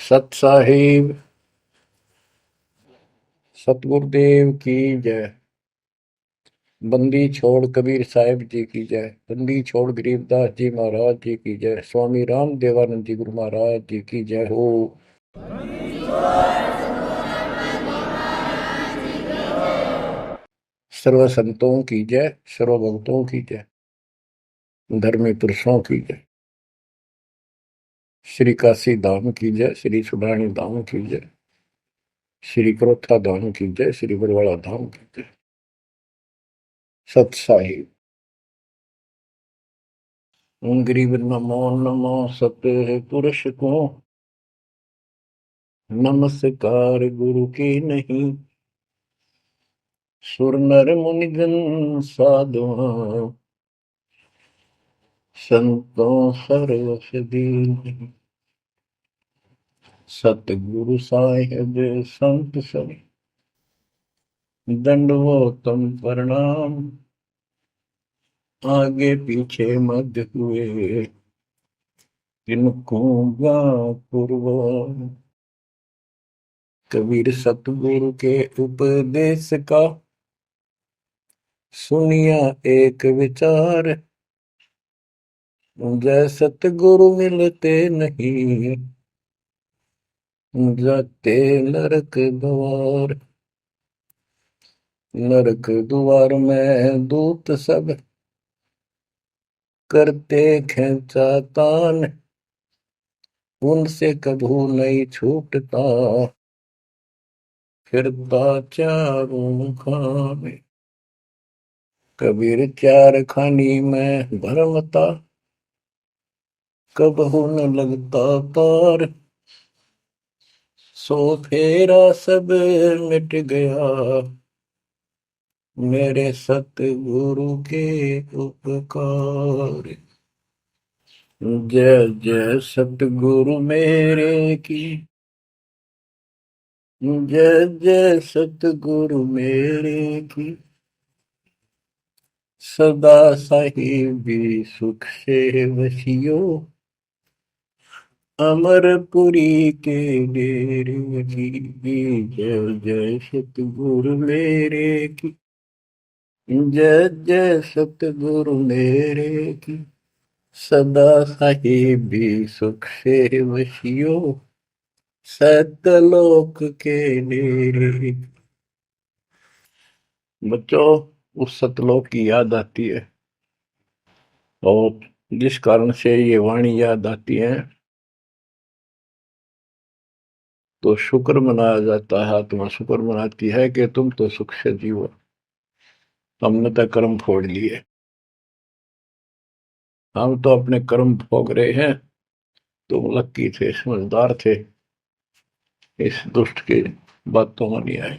सत साहिब सतगुरुदेव की जय। बंदी छोड़ कबीर साहिब जी की जय। बंदी छोड़ गरीबदास जी महाराज जी की जय। स्वामी राम देवानंद जी गुरु महाराज जी की जय हो। सर्व संतों की जय, सर्व भक्तों की जय, धर्मी पुरुषों की जय। श्री काशी धाम की जय, श्री सुडानी धाम की जय, श्री क्रोथा धाम की जय, श्री बरवाड़ा धाम की जय। सत साहिब गरीब नमो नमो सत पुरुष को नमस्कार गुरु की नहीं। सुर नर मुनिजन साधुआ संतों सर्वस दीन। सतगुरु साहिब संत सब दंडवतम प्रणाम। आगे पीछे मध्य हुए इनको पूर्व। कबीर सतगुरु के उपदेश का सुनिया एक विचार। जय सतगुरु मिलते नहीं जाते नरक द्वार। नरक द्वार में दूत सब करते खेचा तान। उनसे कभू नहीं छूटता फिरता चारों खाने। कबीर चार खानी में भरमता कबहू न लगता पार। सो फेरा सब मिट गया मेरे सतगुरु के उपकार। जय जय सतगुरु मेरे की जय जय सतगुरु मेरे की। सदा साहिबी सुख से वसियो अमरपुरी के डेरे की। जय जय सतगुरु मेरे की जय जय सतगुरु मेरे की। सदा साहिबी सुख से वसियो सतलोक के डेरे। बच्चों, उस सतलोक की याद आती है और जिस कारण से ये वाणी याद आती है तो शुक्र मनाया जाता है। आत्मा शुक्र मनाती है कि तुम तो सुख से जीवो, हमने तो कर्म फोड़ लिए। हम तो अपने कर्म भोग रहे हैं, तुम लक्की थे, समझदार थे, इस दुष्ट की बातों में नहीं आए।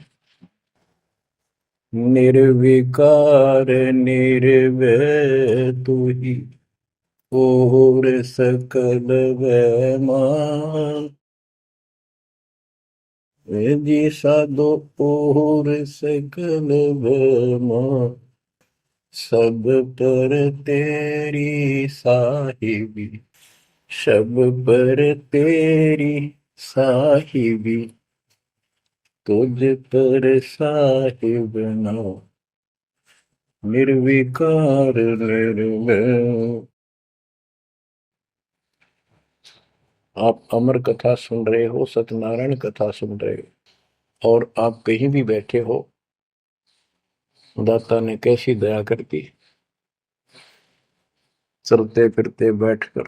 निर्विकार निर्भय तू ही और सकल वैमान। जी साधो और सकल वैमान। सब पर तेरी साहिबी, सब पर तेरी साहिबी। तुझ पर साहिब नाम निर्विकार निर्भय। आप अमर कथा सुन रहे हो, सत्यनारायण कथा सुन रहे हो, और आप कहीं भी बैठे हो, दाता ने कैसी दया कर दी। चलते फिरते बैठकर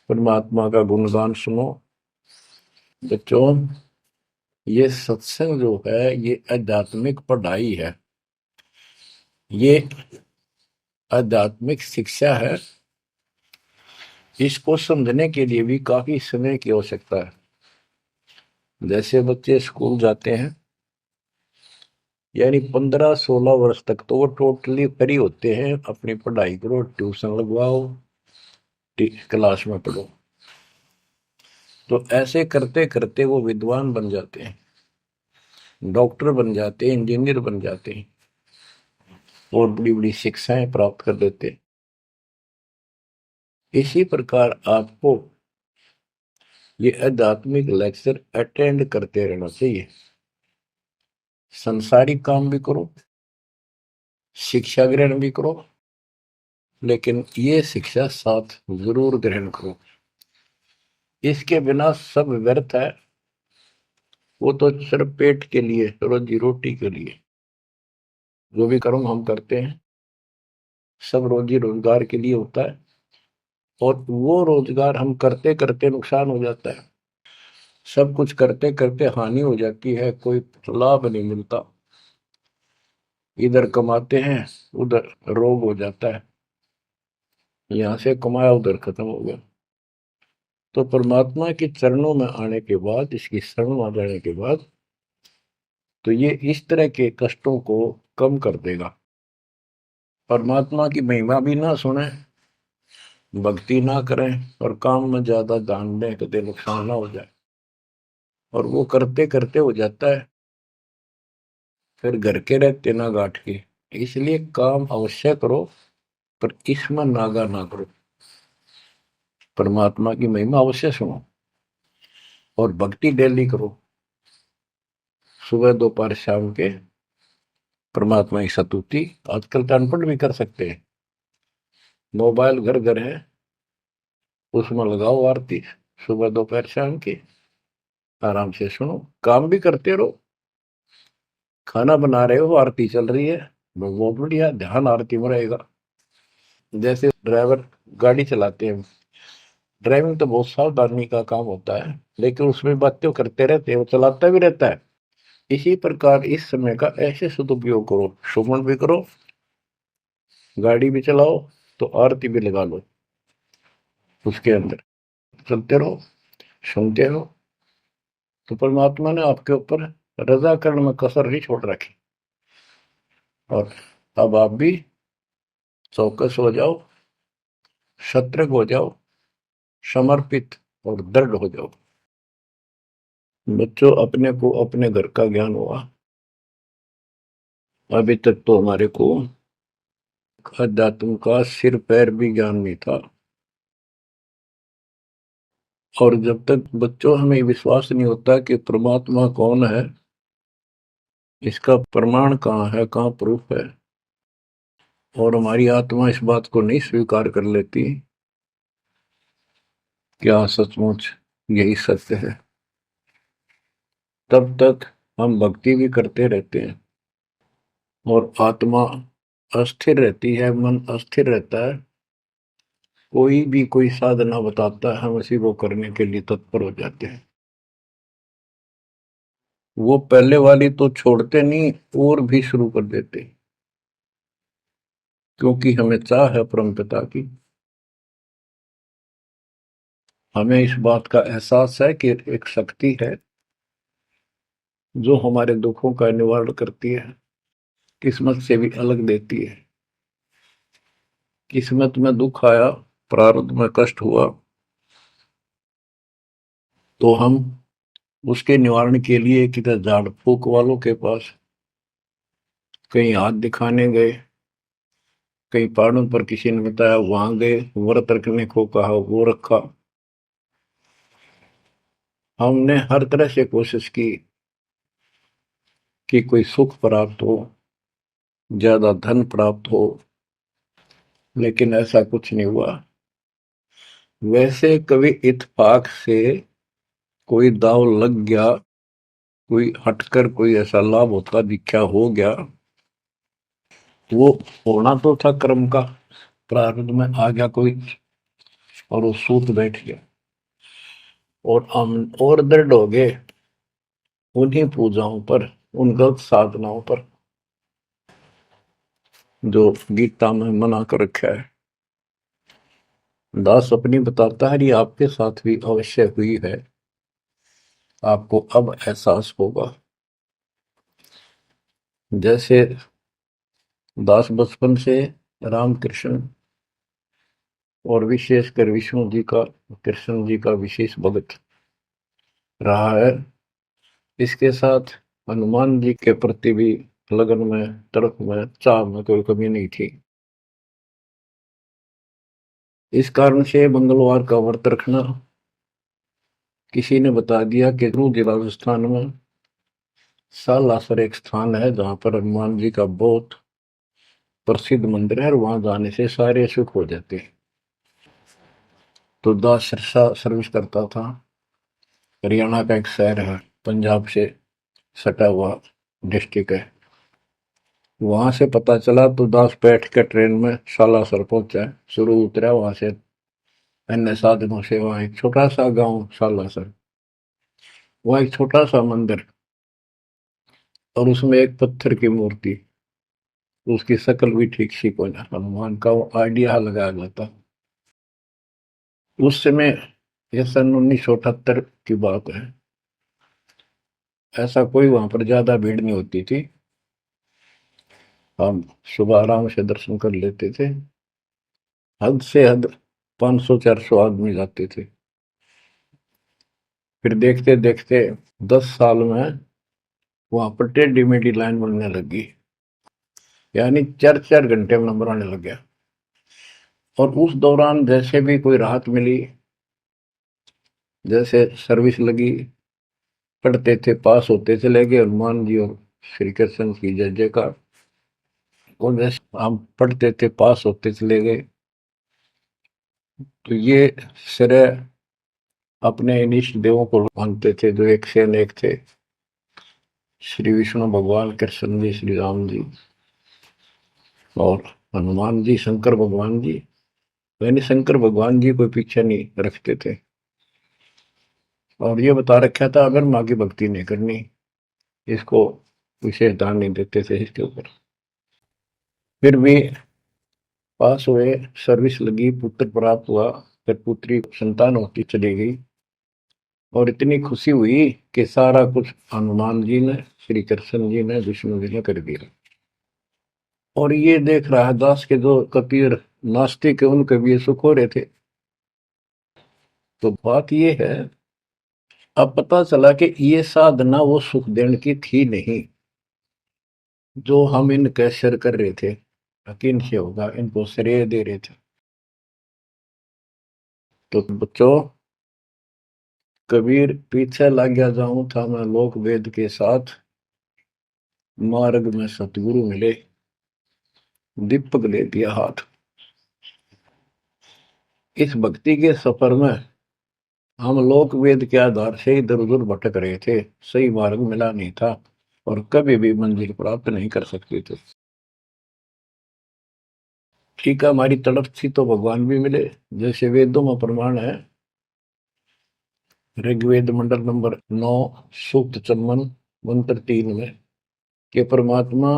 परमात्मा का गुणगान सुनो। बच्चों, ये सत्संग जो है ये आध्यात्मिक पढ़ाई है, ये आध्यात्मिक शिक्षा है। इसको समझने के लिए भी काफी समय की आवश्यकता है। जैसे बच्चे स्कूल जाते हैं, यानी 15-16 वर्ष तक तो वो टोटली फ्री होते हैं। अपनी पढ़ाई करो, ट्यूशन लगवाओ, क्लास में पढ़ो। तो ऐसे करते करते वो विद्वान बन जाते हैं, डॉक्टर बन जाते हैं, इंजीनियर बन जाते हैं और बड़ी बड़ी शिक्षाएं प्राप्त कर लेते हैं। इसी प्रकार आपको ये आध्यात्मिक लेक्चर अटेंड करते रहना चाहिए। संसारिक काम भी करो, शिक्षा ग्रहण भी करो, लेकिन ये शिक्षा साथ जरूर ग्रहण करो। इसके बिना सब व्यर्थ है। वो तो सिर्फ पेट के लिए, रोजी रोटी के लिए जो भी कर्म हम करते हैं सब रोजी रोजगार के लिए होता है, और वो रोजगार हम करते करते नुकसान हो जाता है। सब कुछ करते करते हानि हो जाती है, कोई लाभ नहीं मिलता। इधर कमाते हैं, उधर रोग हो जाता है, यहां से कमाया उधर खत्म हो गया। तो परमात्मा के चरणों में आने के बाद, इसकी शरण आ जाने के बाद, तो ये इस तरह के कष्टों को कम कर देगा। परमात्मा की महिमा भी ना सुने, भक्ति ना करें, और काम में ज्यादा ध्यान दें, कभी नुकसान ना हो जाए। और वो करते करते हो जाता है, फिर घर के रहते ना गांठ के। इसलिए काम अवश्य करो, पर इसमें नागा ना करो। परमात्मा की महिमा अवश्य सुनो, और भक्ति डेली करो, सुबह दोपहर शाम के परमात्मा की स्तुति। आजकल तो अनपढ़ भी कर सकते हैं, मोबाइल घर घर है, उसमें लगाओ आरती, सुबह दोपहर शाम की, आराम से सुनो, काम भी करते रहो। खाना बना रहे हो, आरती चल रही है, बहुत बढ़िया, ध्यान आरती में रहेगा। जैसे ड्राइवर गाड़ी चलाते हैं, ड्राइविंग तो बहुत सावधानी का काम होता है, लेकिन उसमें बातें करते रहते हैं, वो चलाता भी रहता है। इसी प्रकार इस समय का ऐसे सदुपयोग करो, सुमन भी करो, गाड़ी भी चलाओ, तो आरती भी लगा लो उसके अंदर, चलते रहो, सुनते रहो। तो परमात्मा ने आपके ऊपर रजा करने में कसर नहीं छोड़ रखी। और अब आप भी चौकस हो जाओ, सतर्क हो जाओ, समर्पित और दृढ़ हो जाओ। बच्चों, अपने को अपने घर का ज्ञान हुआ, अभी तक तो हमारे को अध्यात्म का सिर पैर भी ज्ञान नहीं था। और जब तक बच्चों हमें विश्वास नहीं होता कि परमात्मा कौन है, इसका प्रमाण कहाँ है, कहाँ प्रूफ है, और हमारी आत्मा इस बात को नहीं स्वीकार कर लेती क्या सचमुच यही सत्य है, तब तक हम भक्ति भी करते रहते हैं और आत्मा अस्थिर रहती है, मन अस्थिर रहता है। कोई भी कोई साधना बताता है, हम उसी को करने के लिए तत्पर हो जाते हैं। वो पहले वाली तो छोड़ते नहीं, और भी शुरू कर देते, क्योंकि हमें चाह है परम पिता की। हमें इस बात का एहसास है कि एक शक्ति है जो हमारे दुखों का निवारण करती है, किस्मत से भी अलग देती है। किस्मत में दुख आया, प्रारब्ध में कष्ट हुआ, तो हम उसके निवारण के लिए किधर झाड़ फूक वालों के पास, कहीं हाथ दिखाने गए, कहीं पहाड़ों पर किसी ने बताया वहां गए, व्रत रखने को कहा वो रखा। हमने हर तरह से कोशिश की कि कोई सुख प्राप्त हो, ज्यादा धन प्राप्त हो, लेकिन ऐसा कुछ नहीं हुआ। वैसे कभी इत्तेफाक से कोई दाव लग गया, कोई हटकर कोई ऐसा लाभ होता दिखा हो गया, वो होना तो था कर्म का, प्रारब्ध में आ गया कोई, और वो सूत बैठ गया। और हम और दृढ़ हो गए उन्हीं पूजाओं पर, उन गलत साधनाओं पर जो गीता में मना कर रखा है। दास अपनी बताता है, ये आपके साथ भी अवश्य हुई है, आपको अब एहसास होगा। जैसे दास बचपन से रामकृष्ण और विशेषकर विष्णु जी का, कृष्ण जी का विशेष भक्त रहा है, इसके साथ हनुमान जी के प्रति भी लगन में, तड़प में, चाह में कोई कमी नहीं थी। इस कारण से मंगलवार का व्रत रखना, किसी ने बता दिया कि जिला राजस्थान में सालासर एक स्थान है जहां पर हनुमान जी का बहुत प्रसिद्ध मंदिर है और वहां जाने से सारे सुख हो जाते हैं। तो दास सिरसा सर्विस करता था। हरियाणा का एक शहर है, पंजाब से सटा हुआ डिस्ट्रिक्ट है। वहां से पता चला तो दास बैठ के ट्रेन में सालासर पहुंचा, शुरू उतरा वहां से अन्य साधनों से। वहां एक छोटा सा गांव सालासर, वहां एक छोटा सा मंदिर और उसमें एक पत्थर की मूर्ति। उसकी शक्ल भी ठीक सी कोई ना, हनुमान का वो आइडिया लगाया जाता। उस समय यह सन 1978 की बात है। ऐसा कोई वहां पर ज्यादा भीड़ नहीं होती थी। हम सुबह आराम से दर्शन कर लेते थे। हद से हद 500-400 आदमी जाते थे। फिर देखते देखते 10 साल में वहां पर टेढ़ी मेढ़ी लाइन बनने लगी, यानी 4-4 घंटे में नंबर आने लग गया। और उस दौरान जैसे भी कोई राहत मिली, जैसे सर्विस लगी, पढ़ते थे, पास होते चले गए, हनुमान जी और श्री कृष्ण की जय जयकार। और जैसे हम पढ़ते थे, पास होते चले गए। तो ये श्रेय अपने इन इष्ट देवों को मानते थे जो एक से अनेक थे। श्री विष्णु भगवान, कृष्ण जी, श्री राम जी और हनुमान जी, शंकर भगवान जी। यानी शंकर भगवान जी कोई पीछे नहीं रखते थे। और ये बता रखा था अगर माँ की भक्ति नहीं करनी, इसको विशेष ध्यान नहीं देते थे इसके ऊपर। फिर भी पास हुए, सर्विस लगी, पुत्र प्राप्त हुआ, फिर पुत्री संतान होती चली गई। और इतनी खुशी हुई कि सारा कुछ हनुमान जी ने, श्री कृष्ण जी ने, विष्णु जी ने कर दिया। और ये देख रहा है दास के जो कबीर नास्तिक है उनके भी ये सुख हो रहे थे। तो बात ये है, अब पता चला कि ये साधना वो सुख देने की थी नहीं जो हम इनके सिर कर रहे थे। यकीन से होगा इनको श्रेय दे रहे थे। तो बच्चों, कबीर पीछे लग गया जाऊं था मैं लोक वेद के साथ, मार्ग में सतगुरु मिले, दीपक ले दिया हाथ। इस भक्ति के सफर में हम लोक वेद के आधार से इधर उधर भटक रहे थे, सही मार्ग मिला नहीं था और कभी भी मंजिल प्राप्त नहीं कर सकते थे। ठीक है, हमारी तड़प थी तो भगवान भी मिले। जैसे वेदों में प्रमाण है, ऋग्वेद मंडल नंबर 9 सूक्त चम्मन मंत्र 3 में कि परमात्मा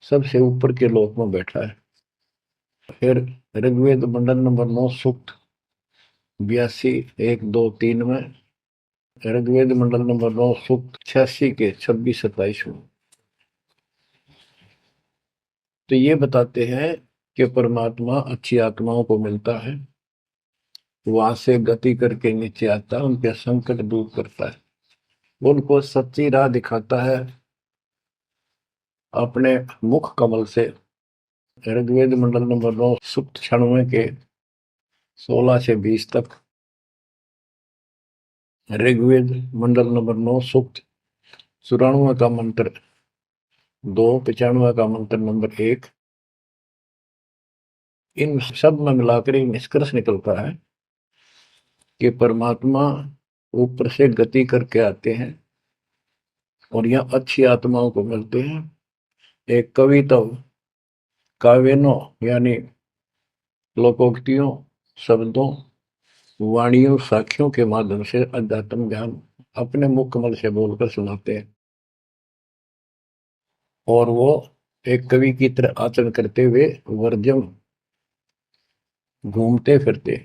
सबसे ऊपर के लोक में बैठा है। फिर ऋग्वेद मंडल नंबर 9 सूक्त 82 1 2 3 में, ऋग्वेद मंडल नंबर 9 सूक्त 86 के 26-27 में। तो ये बताते हैं कि परमात्मा अच्छी आत्माओं को मिलता है, वहां से गति करके नीचे आता है, उनके संकट दूर करता है, उनको सच्ची राह दिखाता है अपने मुख कमल से। ऋग्वेद मंडल नंबर 9 सूक्त 96 के 16 से 20 तक, ऋग्वेद मंडल नंबर 9 सूक्त 94 का मंत्र 2, 95 का मंत्र नंबर 1। इन सब में मिलाकर एक निष्कर्ष निकलता है कि परमात्मा ऊपर से गति करके आते हैं और यहाँ अच्छी आत्माओं को मिलते हैं। एक कविता, काव्यों यानी लोकोक्तियों, शब्दों, वाणियों, साखियों के माध्यम से अध्यात्म ज्ञान अपने मुख कमल से बोलकर सुनाते हैं। और वो एक कवि की तरह आचरण करते हुए वर्जम घूमते फिरते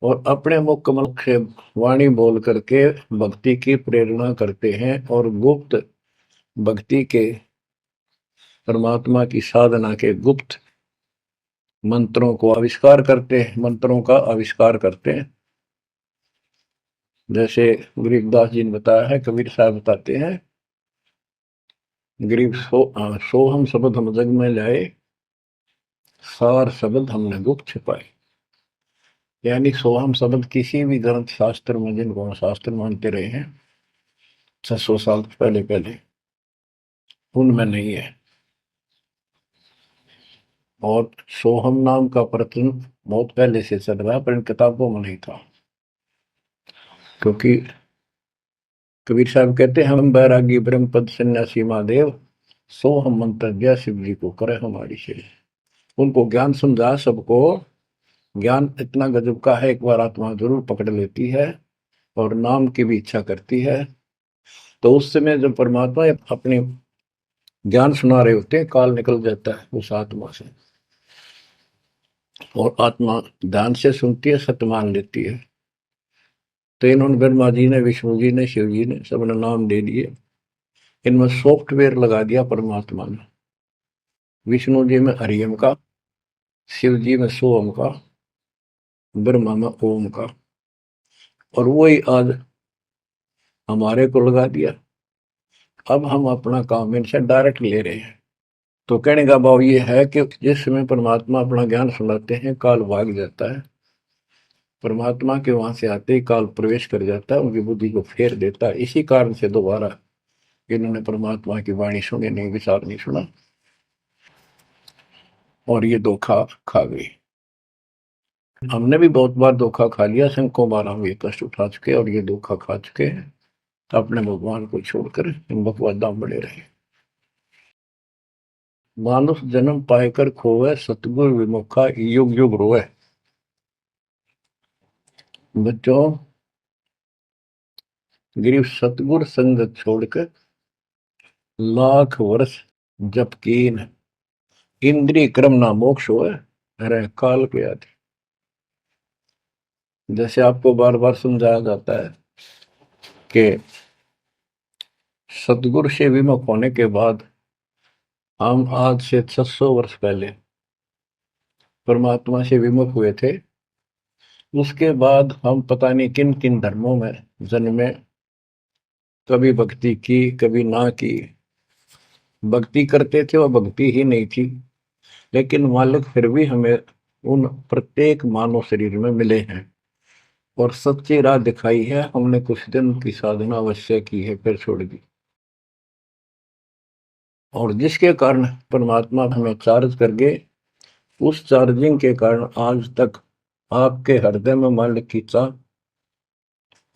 और अपने मुख कमल से वाणी बोल करके भक्ति की प्रेरणा करते हैं और गुप्त भक्ति के, परमात्मा की साधना के गुप्त मंत्रों को आविष्कार करते हैं, मंत्रों का आविष्कार करते हैं। जैसे गरीबदास जी ने बताया है, कबीर साहब बताते हैं, गरीब सोहम शब्द हम जग में लाए, सार शब्द हमने गुप्त छिपाए। यानी सोहम शब्द किसी भी ग्रंथ शास्त्र में, जिनको हम शास्त्र मानते रहे हैं 600 साल पहले पहले, उनमें नहीं है। और सोहम नाम का प्रचलन बहुत पहले से चल रहा है, पर इन किताबों में नहीं था। क्योंकि कबीर साहब कहते हैं, हम बैरागी ब्रह्म पद सन्यासी महादेव, सो हम मंत्र दिया शिव जी को करे हमारी से। उनको ज्ञान समझा सबको। ज्ञान इतना गजब का है, एक बार आत्मा जरूर पकड़ लेती है और नाम की भी इच्छा करती है, तो उस समय जब परमात्मा अपने ज्ञान सुना रहे होते हैं, काल निकल जाता है उस आत्मा से, और आत्मा ध्यान से सुनती है, सत्य मान लेती है। तो इन्होंने ब्रह्मा जी ने, विष्णु जी ने, शिव जी ने, सबने नाम दे दिए। इनमें सॉफ्टवेयर लगा दिया परमात्मा ने। विष्णु जी में हरियम का, शिव जी में सोम का, ब्रह्मा में ओम का, और वही आज हमारे को लगा दिया। अब हम अपना काम इनसे डायरेक्ट ले रहे हैं। तो कहने का भाव ये है कि जिस समय परमात्मा अपना ज्ञान सुनाते हैं, काल भाग जाता है। परमात्मा के वहां से आते ही काल प्रवेश कर जाता है, उनकी बुद्धि को फेर देता है। इसी कारण से दोबारा इन्होंने परमात्मा की वाणी सुनी नहीं, विचार नहीं सुना, और ये धोखा खा गई। हमने भी बहुत बार धोखा खा लिया, सैकड़ों बार हम ये कष्ट उठा चुके और ये धोखा खा चुके हैं। अपने भगवान को छोड़कर इन बकवादा में बड़े रहे। मानुष जन्म पाएकर खोवे, सतगुर विमुखा युग युग रोए। बच्चों, गिरीश सतगुर संगत छोड़कर लाख वर्ष जप कीन, इंद्रिय क्रम ना मोक्ष होए, रह काल के आदि। जैसे आपको बार बार समझाया जाता है कि सतगुरु से विमुख होने के बाद हम आज से 600 वर्ष पहले परमात्मा से विमुख हुए थे। उसके बाद हम पता नहीं किन किन धर्मों में जन्मे, कभी भक्ति की कभी ना की। भक्ति करते थे, वह भक्ति ही नहीं थी, लेकिन मालिक फिर भी हमें उन प्रत्येक मानव शरीर में मिले हैं और सच्ची राह दिखाई है। हमने कुछ दिन की साधना अवश्य की है, फिर छोड़ दी, और जिसके कारण परमात्मा हमें चार्ज कर गए। उस चार्जिंग के कारण आज तक आपके हृदय में मालिक की चाह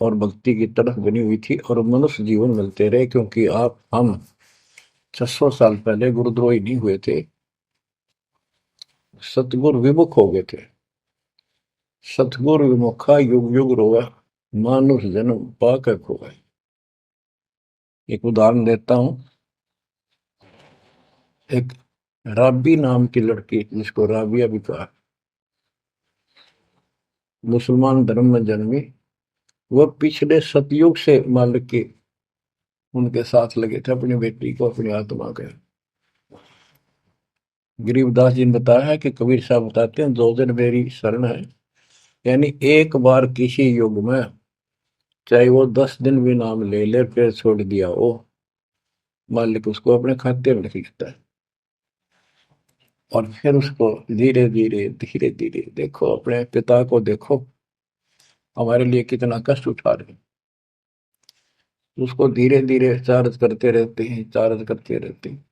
और भक्ति की तरफ बनी हुई थी, और मनुष्य जीवन मिलते रहे। क्योंकि हम 600 साल पहले गुरुद्रोही नहीं हुए थे, सतगुरु विमुख हो गए थे। सतगुरु विमुखा युग युग रोवे, मानुष जन्म पाकर खोए। एक उदाहरण देता हूं। एक राबी नाम की लड़की, जिसको राबिया भी कहा, मुसलमान धर्म में जन्मी। वह पिछले सतयुग से मालिक के उनके साथ लगे थे, अपनी बेटी को, अपनी आत्मा के। गरीबदास जी ने बताया है कि कबीर साहब बताते हैं, 2 दिन मेरी शरण है। यानी एक बार किसी युग में चाहे वो 10 दिन भी नाम ले ले, फिर छोड़ दिया वो, मालिक उसको अपने खाते में लिख लेता है। और फिर उसको धीरे धीरे धीरे धीरे, देखो अपने पिता को, देखो हमारे लिए कितना कष्ट उठा रहे हैं। उसको धीरे धीरे चार्ज करते रहते हैं, चार्ज करते रहते हैं,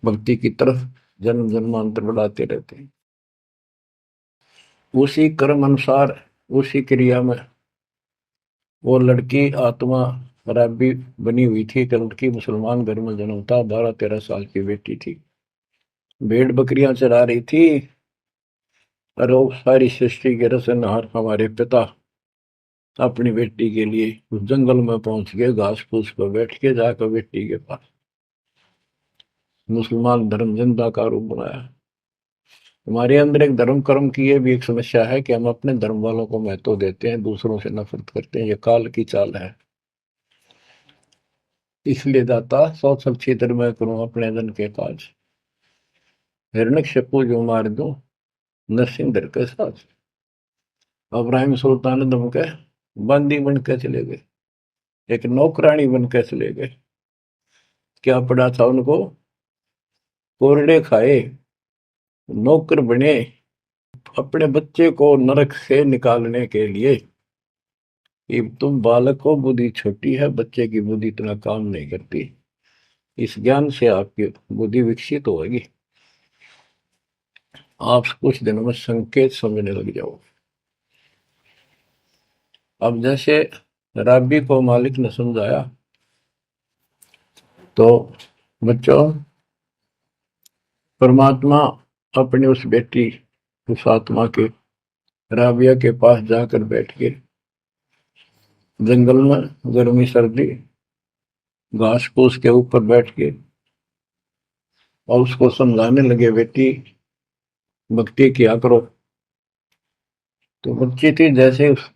भक्ति की तरफ जन्म जन्मांतर बढ़ाते रहते हैं। उसी कर्म अनुसार, उसी क्रिया में वो लड़की आत्मा रब्बी बनी हुई थी। लड़की मुसलमान घर में जन्म था, 12-13 साल की बेटी थी, भेड़ बकरियां चरा रही थी। और वो सारी सृष्टि के रचनहार हमारे पिता अपनी बेटी के लिए उस जंगल में पहुंच गए, घास फूस पर बैठ के जाकर बेटी के पास मुसलमान धर्म जिंदा का रूप बनाया। हमारे अंदर एक धर्म कर्म की ये भी एक समस्या है कि हम अपने धर्म वालों को महत्व देते हैं, दूसरों से नफरत करते हैं। ये काल की चाल है। इसलिए दाता सौ सब क्षेत्र में करूं अपने धन के काज, हिरण्यकशिपु जो मार दूं नरसिंह धर के साथ। इब्राहिम सुल्तान दम के बंदी बन के चले गए, एक नौकरानी बन के चले गए। क्या पड़ा था उनको? कोरडे खाए, नौकर बने, अपने बच्चे को नरक से निकालने के लिए कि तुम बालक को बुद्धि छोटी है, बच्चे की बुद्धि इतना काम नहीं करती, इस ज्ञान से आपकी बुद्धि विकसित होगी, आप कुछ दिनों में संकेत समझने लग जाओ। अब जैसे राबी को मालिक ने समझाया, तो बच्चों परमात्मा अपनी उस बेटी, उस आत्मा के राबिया के पास जाकर बैठ के जंगल में गर्मी सर्दी घास फूस के ऊपर बैठ के और उसको समझाने लगे, बेटी भक्ति किया करो। तो बच्ची थी, जैसे उस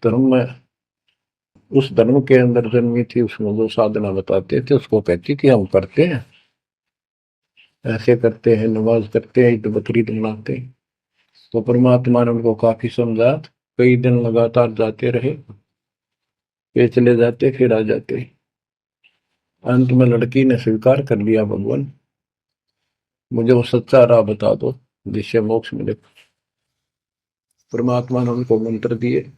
धर्म के अंदर जन्मी थी, उसमें जो साधना बताते थे उसको कहती थी हम करते हैं, ऐसे करते हैं, नमाज करते हैं, ईद बकरीद मनाते हैं। तो परमात्मा ने उनको काफी समझा, कई दिन लगातार जाते रहे, ये चले जाते फिर आ जाते। अंत में लड़की ने स्वीकार कर लिया, भगवान मुझे वो सच्चा राह बता दो जिससे मोक्ष मिले। परमात्मा ने उनको मंत्र दिए,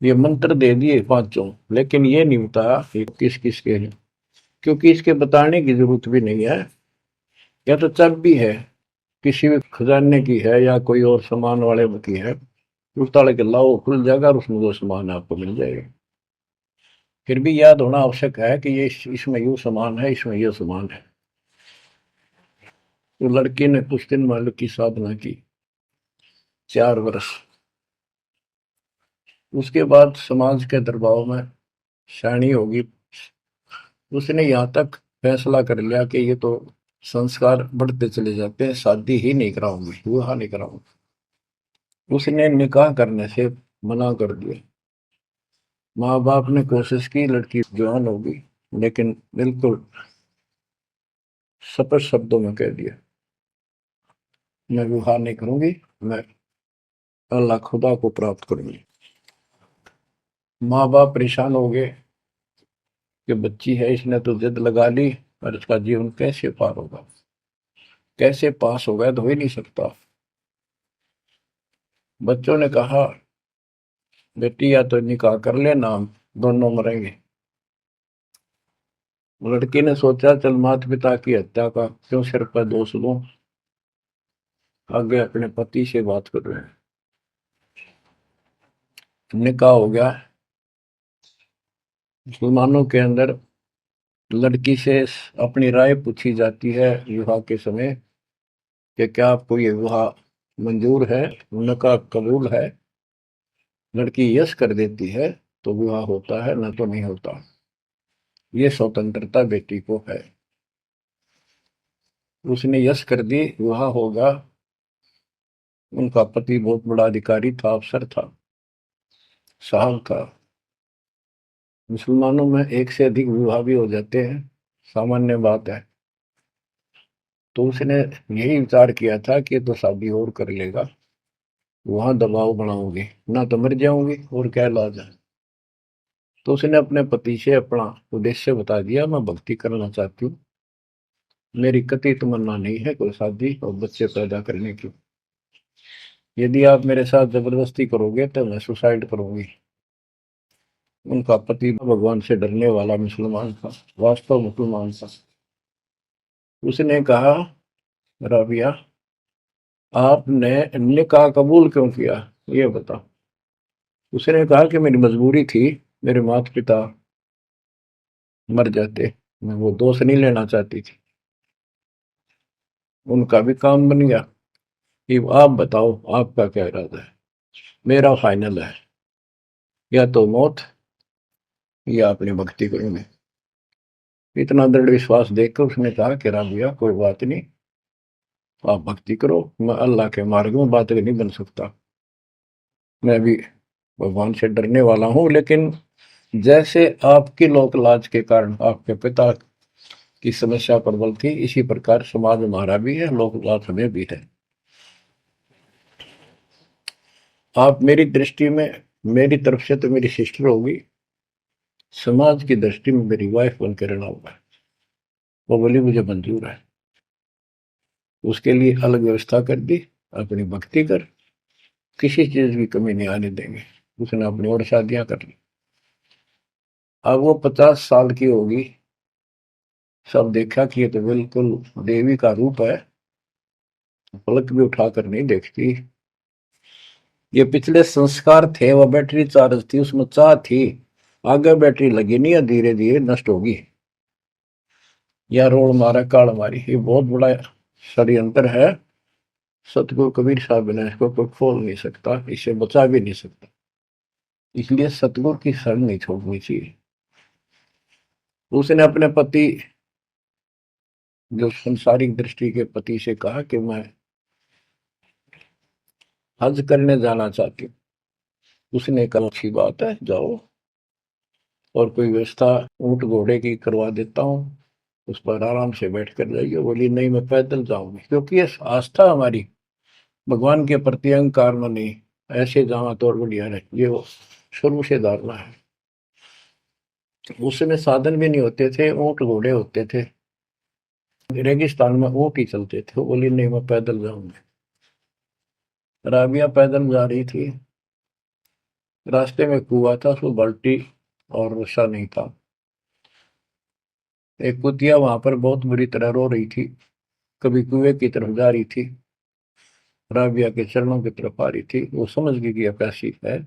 ये मंत्र दे दिए पांचों, लेकिन ये नहीं बताया कि किस किस के हैं, क्योंकि इसके बताने की जरूरत भी नहीं है। या तो चाबी है, किसी भी खजाने की है या कोई और सामान वाले की है, उस ताले के लाओ खुल जाएगा और उसमें वो सामान आपको मिल जाएगा। फिर भी याद होना आवश्यक है कि ये इसमें यू सामान है, इसमें यह सामान है। तो लड़की ने कुछ दिन मालिक की साधना की, 4 वर्ष। उसके बाद समाज के दबाव में शानी होगी, उसने यहाँ तक फैसला कर लिया कि ये तो संस्कार बढ़ते चले जाते हैं, शादी ही नहीं कराऊंगी, विवाह नहीं कराऊंगी। उसने निकाह करने से मना कर दिया। माँ बाप ने कोशिश की, लड़की जवान होगी, लेकिन बिल्कुल स्पष्ट शब्दों में कह दिया, मैं विवाह नहीं करूंगी, मैं अल्लाह खुदा को प्राप्त करूंगी। माँ बाप परेशान हो गए कि बच्ची है, इसने तो जिद लगा ली, और इसका जीवन कैसे पार होगा, कैसे पास होगा, तो हो ही नहीं सकता। बच्चों ने कहा, बेटी या तो निकाह कर लेना, हम दोनों मरेंगे। लड़की ने सोचा, चल माता पिता की हत्या का क्यों सिर पर दोष लूं, आगे अपने पति से बात कर रहे हैं। निकाह हो गया। मुसलमानों के अंदर लड़की से अपनी राय पूछी जाती है विवाह के समय कि क्या आपको ये विवाह मंजूर है, निकाह कबूल है। लड़की यस कर देती है तो विवाह होता है, न तो नहीं होता। ये स्वतंत्रता बेटी को है। उसने यस कर दी, विवाह होगा। उनका पति बहुत बड़ा अधिकारी था, अफसर था, साहब था। मुसलमानों में एक से अधिक विवाह भी हो जाते हैं, सामान्य बात है। तो उसने यही विचार किया था कि तो शादी और कर लेगा, वहां दबाव बनाऊंगी, ना तो मर जाऊंगी और क्या इलाज है। तो उसने अपने पति से अपना उद्देश्य बता दिया, मैं भक्ति करना चाहती हूँ, मेरी कतई तमन्ना नहीं है कोई शादी और बच्चे पैदा करने की। यदि आप मेरे साथ जबरदस्ती करोगे तो मैं सुसाइड करूंगी। उनका पति भगवान से डरने वाला मुसलमान था, वास्तव मुसलमान था। उसने कहा, राबिया आपने निकाह कबूल क्यों किया, ये बता। उसने कहा कि मेरी मजबूरी थी, मेरे माता पिता मर जाते, मैं वो दोष नहीं लेना चाहती थी, उनका भी काम बन गया। कि आप बताओ आपका क्या इरादा है। मेरा फाइनल है, या तो मौत या अपनी भक्ति करूंगे। इतना दृढ़ विश्वास देखकर उसने कहा कि राबिया कोई बात नहीं, आप भक्ति करो, मैं अल्लाह के मार्ग में बात नहीं बन सकता, मैं भी भगवान से डरने वाला हूँ। लेकिन जैसे आपकी लोक लाज के कारण आपके पिता की समस्या प्रबल थी, इसी प्रकार समाज हमारा भी है, लोक लाज हमें भी है। आप मेरी दृष्टि में, मेरी तरफ से तो मेरी सिस्टर होगी, समाज की दृष्टि में मेरी वाइफ बन के रहना होगा। वो बोली मुझे मंजूर है। उसके लिए अलग व्यवस्था कर दी, अपनी भक्ति कर, किसी चीज की कमी नहीं आने देंगे। उसने अपनी और शादियां कर ली। अब वो 50 साल की होगी, सब देखा कि ये तो बिल्कुल देवी का रूप है, पलक भी उठाकर नहीं देखती। ये पिछले संस्कार थे, वो बैटरी चार्ज थी, उसमें चाह थी, आगे बैटरी लगी नहीं है, धीरे धीरे नष्ट होगी। या रोड मारा काल मारी, ये बहुत बड़ा षड्यंत्र है। सतगुरु कबीर साहब ने इसको कोई खोल नहीं सकता, इसे बचा भी नहीं सकता। इसलिए सतगुरु की शरण नहीं छोड़नी चाहिए। उसने अपने पति, जो संसारिक दृष्टि के पति से कहा कि मैं हज करने जाना चाहती हूँ। उसने कहा अच्छी बात है, जाओ, और कोई व्यवस्था ऊंट घोड़े की करवा देता हूँ, उस पर आराम से बैठ कर जाइए। बोली नहीं, मैं पैदल जाऊंगी, क्योंकि ये आस्था हमारी भगवान के प्रति अहंकार में नहीं, ऐसे जावा तो और बढ़िया है, ये वो शुरू से धारणा है। उस समय साधन भी नहीं होते थे, ऊंट घोड़े होते थे, रेगिस्तान में ऊंट ही चलते थे। वो बोली नहीं, मैं पैदल जाऊंगी। राबिया पैदल जा रही थी, रास्ते में कुआं था, उसको बाल्टी और रस्सा नहीं था। एक कुतिया वहां पर बहुत बुरी तरह रो रही थी, कभी कुएं की तरफ जा रही थी, राबिया के चरणों की तरफ आ रही थी। वो समझ गई कि प्यासी है,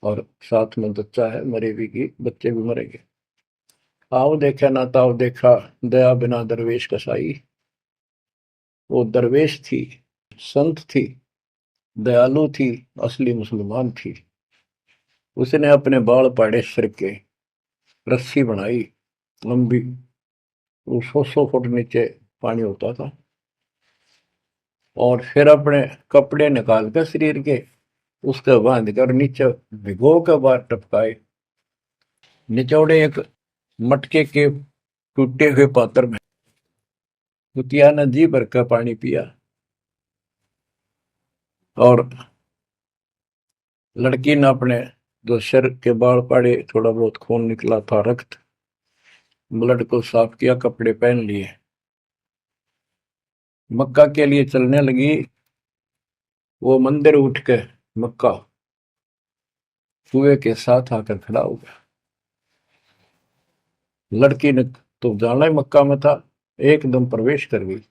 और साथ में बच्चा है, मरेगी की बच्चे भी मरेंगे। आओ देखा ना ताओ देखा, दया बिना दरवेश कसाई। वो दरवेश थी, संत थी, दयालु थी, असली मुसलमान थी। उसने अपने बाल पाड़े सिर के, रस्सी बनाई लंबी, वो 100 फुट नीचे पानी होता था, और फिर अपने कपड़े निकाल कर शरीर के उसके बांध कर नीचे भिगो के बाहर टपकाए। निचौड़े एक मटके के टूटे हुए पात्र में कुतिया ने जी भर का पानी पिया, और लड़की ने अपने जो सिर के बाल पड़े, थोड़ा बहुत खून निकला था, रक्त, ब्लड को साफ किया, कपड़े पहन लिए, मक्का के लिए चलने लगी। वो मंदिर उठ के मक्का कुएं के साथ आकर खड़ा हो गया। लड़की ने तो जाना ही मक्का में था, एकदम प्रवेश कर गई।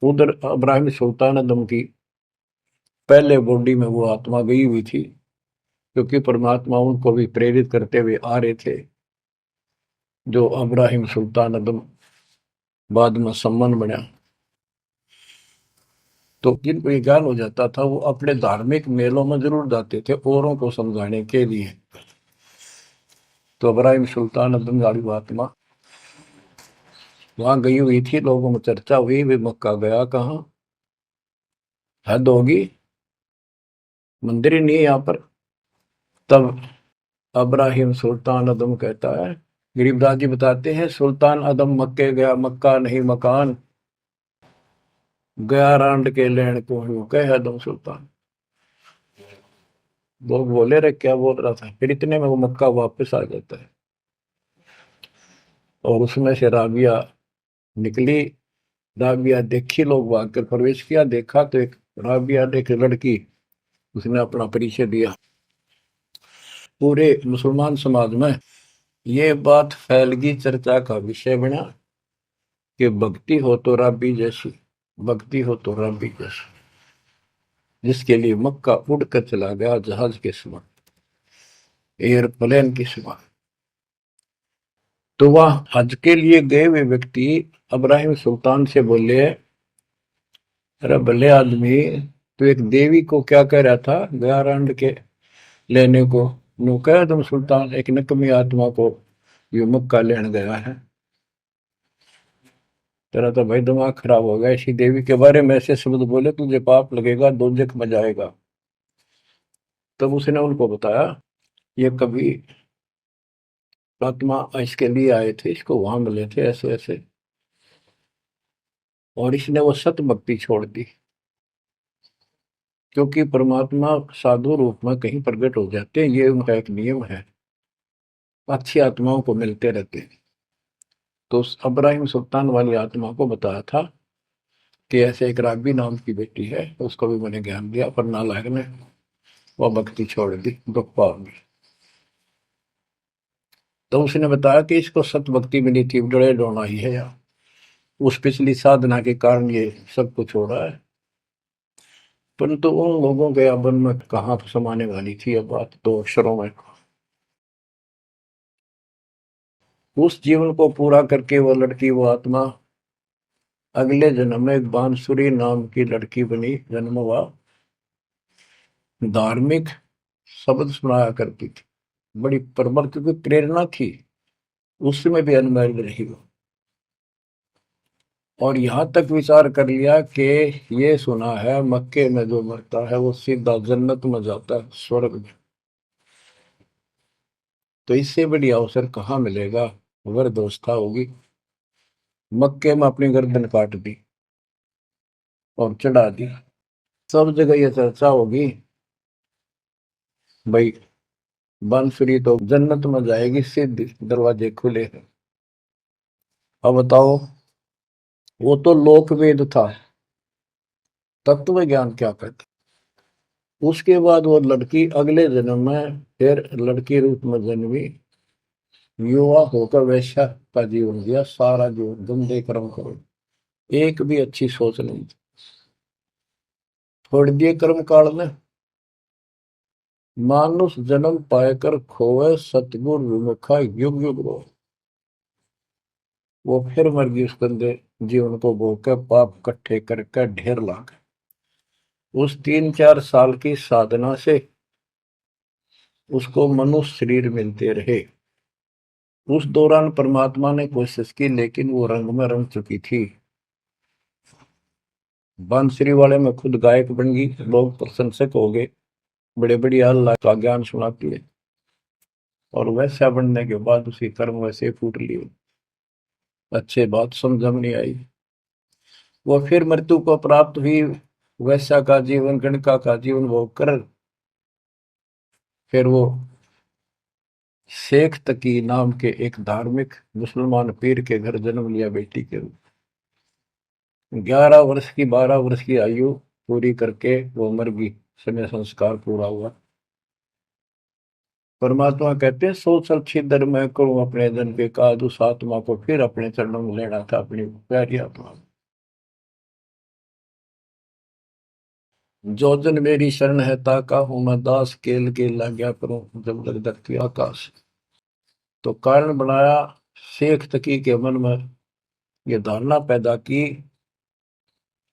उधर इब्राहिम सुल्तान अदम की पहले बॉडी में वो आत्मा गई हुई थी, क्योंकि परमात्मा उनको भी प्रेरित करते हुए आ रहे थे। जो इब्राहिम सुल्तान अदम बाद में सम्मन बना, तो जिनको ये ज्ञान हो जाता था, वो अपने धार्मिक मेलों में जरूर जाते थे औरों को समझाने के लिए। तो इब्राहिम सुल्तान अदम वाली आत्मा वहां गई हुई थी, लोगों में चर्चा हुई, वे मक्का गया कहाँ, हद होगी, मंदिर ही नहीं है यहाँ पर। तब इब्राहिम सुल्तान अदम कहता है, गरीबदास जी बताते हैं, सुल्तान अदम मक्के गया, मक्का नहीं मकान, गया रांड के लेन को यूं कह अदम सुल्तान। लोग बोले रे क्या बोल रहा था, फिर इतने में वो मक्का वापस आ जाता है, और उसमें से राबिया निकली। राबिया देखी, लोग भाग कर प्रवेश किया, देखा तो एक राबिया ने, एक लड़की, उसने अपना परिचय दिया। पूरे मुसलमान समाज में ये बात फैल गई, चर्चा का विषय बना कि भक्ति हो तो राबी जैसी, भक्ति हो तो राबी जैसी, जिसके लिए मक्का उड़कर चला गया जहाज के समान, एयरप्लेन के समान। तो वह हज के लिए गए हुए व्यक्ति इब्राहिम सुल्तान से बोले, अरे भले आदमी, तो एक देवी को क्या कह रहा था, गया रांड के लेने को, नो कह तुम सुल्तान, एक नकमी आत्मा को ये मक्का लेने गया है। तेरा तो भाई दिमाग खराब हो गया, इसी देवी के बारे में ऐसे शब्द बोले, तुझे पाप लगेगा, दोजख में जाएगा। तब उसने उनको बताया, ये कभी आत्मा इसके लिए आए थे, इसको वहां मिले थे ऐसे ऐसे, और इसने वो सत भक्ति छोड़ दी, क्योंकि परमात्मा साधु रूप में कहीं प्रकट हो जाते हैं, ये उनका एक नियम है, अच्छी आत्माओं को मिलते रहते हैं। तो उस इब्राहिम सुल्तान वाली आत्मा को बताया था कि ऐसे एक राबी नाम की बेटी है, उसको भी मैंने ज्ञान दिया, पर नालायक ने वो भक्ति छोड़ दी, दुख पाओगी। तो उसने बताया कि इसको सत भक्ति मिली थी, डरे डोना ही है यार, उस पिछली साधना के कारण ये सब कुछ हो रहा है। परंतु उन लोगों के अमन में कहाँ समाने वाली थी ये बात, दो अक्षरों में। उस जीवन को पूरा करके वो लड़की, वो आत्मा अगले जन्म में एक बांसुरी नाम की लड़की बनी, जन्म हुआ। धार्मिक शब्द सुनाया करती थी, बड़ी परवर्त की प्रेरणा थी, उसमें भी अनमैरिड रही वो। और यहां तक विचार कर लिया कि ये सुना है मक्के में जो मरता है वो सीधा जन्नत में जाता है, स्वर्ग में। तो इससे बड़ी अवसर कहाँ मिलेगा, अगर दोस्ता होगी। मक्के में अपनी गर्दन काट दी और चढ़ा दी, सब जगह ये चर्चा होगी, भाई बांसुरी तो जन्नत में जाएगी, सीधे दरवाजे खुले हैं। अब बताओ, वो तो लोकवेद था, तत्व ज्ञान क्या कहते। उसके बाद वो लड़की अगले जन्म में फिर लड़की रूप में जन्मी, युवा होकर वैश्या का जीवन दिया, सारा जीवन गंदे कर्म करो, एक भी अच्छी सोच नहीं थी। छोड़ दिए कर्म काल में, मानुष जन्म पाकर खोए, सतगुर विमुखा युग युग रो। वो फिर मर गई उस गंदे जीवन को भोग कर, पाप इकट्ठे करके ढेर ला गए। उस 3-4 साल की साधना से उसको मनुष्य शरीर मिलते रहे। उस दौरान परमात्मा ने कोशिश की, लेकिन वो रंग में रंग चुकी थी। बांसुरी वाले में खुद गायक बन गई, लोग प्रशंसक हो गए, बड़े बड़ी अल्लाह का ज्ञान सुनाती है। और वैसा बनने के बाद उसी कर्म वैसे फूट लिए, अच्छे बात समझ में नहीं आई। वो फिर मृत्यु को प्राप्त हुई, वैसा का जीवन, गणका का जीवन वो कर, फिर वो शेख तकी नाम के एक धार्मिक मुसलमान पीर के घर जन्म लिया बेटी के रूप। 11 वर्ष की, 12 वर्ष की आयु पूरी करके वो मर गई, समय संस्कार पूरा हुआ। परमात्मा कहते हैं, सोच अच्छी दर मैं करूं अपने जन के काज, उस आत्मा को फिर अपने चरणों में लेना था, अपनी प्यारी आत्मा। जो जन मेरी शरण है ताका हूं मैं दास, केल के लाग्या करूं जब तक धरती आकाश। तो कारण बनाया, शेख तकी के मन में ये धारणा पैदा की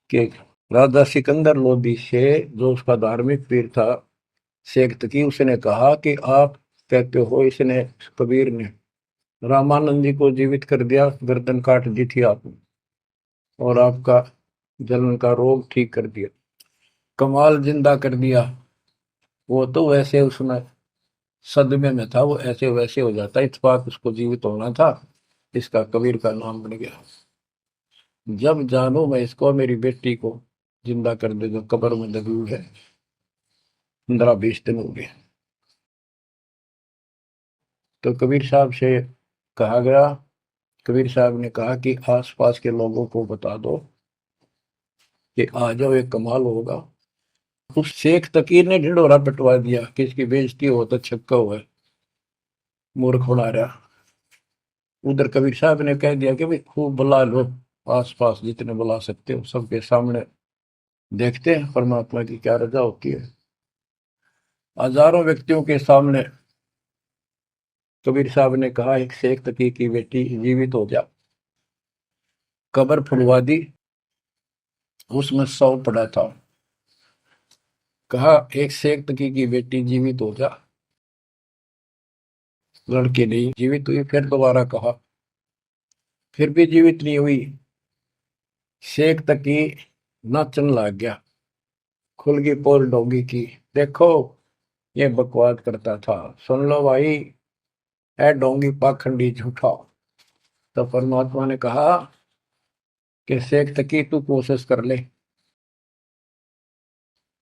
कि राजा सिकंदर लोदी से, जो उसका धार्मिक पीर था शेख तकी, उसने कहा कि आप कहते हो इसने, कबीर ने रामानंद जी को जीवित कर दिया, गर्दन काट दी थी आपने, और आपका जलन का रोग ठीक कर दिया, कमाल जिंदा कर दिया। वो तो वैसे उसमें सदमे में था, वो ऐसे वैसे हो जाता, इत्तेफाक उसको जीवित होना था, इसका कबीर का नाम बन गया। जब जानू मैं इसको, मेरी बेटी को जिंदा कर दे जो कब्र में दबी हुई है, 15-20 दिन हो गए। तो कबीर साहब से कहा गया, कबीर साहब ने कहा कि आसपास के लोगों को बता दो कि आ जाओ, एक कमाल होगा। उस शेख तकीर ने ढिंढोरा पिटवा दिया कि इसकी बेइज्जती हो तो छक्का हुआ है, मूर्ख बना रहा। उधर कबीर साहब ने कह दिया कि भाई खूब बुला लो, आसपास जितने बुला सकते हो, सबके सामने देखते हैं परमात्मा की क्या रजा होती है। हजारों व्यक्तियों के सामने कबीर साहब ने कहा, एक शेख तकी की बेटी जीवित हो जा। कब्र खुलवा दी, उसमें 100 पड़ा था। कहा एक शेख तकी की बेटी जीवित हो जा, लड़की नहीं जीवित हुई। फिर दोबारा कहा, फिर भी जीवित नहीं हुई। शेख तकी नाचन लग गया, खुल गई पोल डोगी की। देखो ये बकवाद करता था, सुन लो भाई, है डोंगी पाखंडी झूठा। तो परमात्मा ने कहा कि शेख तकी तू कोशिश कर ले।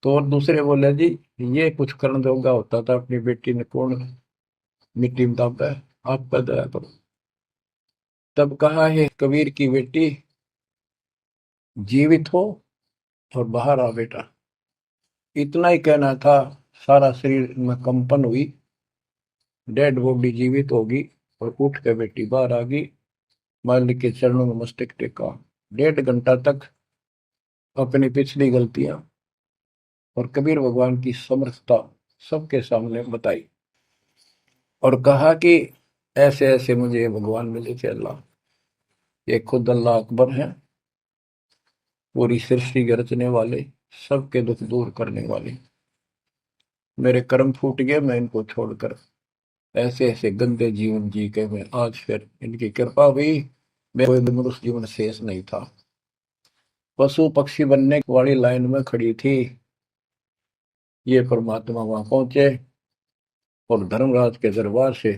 तो और दूसरे बोले, जी ये कुछ करने जोगा होता था, अपनी बेटी ने कौन मिट्टी में दाबा है, आप पर दया करो। तब कहा है कबीर की बेटी, जीवित हो और बाहर आ बेटा। इतना ही कहना था। सारा शरीर में कंपन हुई, डेड बॉडी जीवित होगी और उठ के बेटी बाहर आ गई। मालिक के चरणों में मस्तक टेका। 1.5 घंटा तक अपनी पिछली गलतियां और कबीर भगवान की समर्थता सबके सामने बताई और कहा कि ऐसे ऐसे मुझे ये भगवान मिले थे अल्लाह। ये खुद अल्लाह अकबर हैं, पूरी सृष्टि के रचने वाले, सबके दुख दूर करने वाले। मेरे कर्म फूट गए, मैं इनको छोड़कर ऐसे ऐसे गंदे जीवन जी के मैं आज फिर इनकी कृपा हुई, मेरा कोई मनुष्य जीवन शेष नहीं था। पशु पक्षी बनने वाली लाइन में खड़ी थी, ये परमात्मा वहां पहुंचे और धर्मराज के दरबार से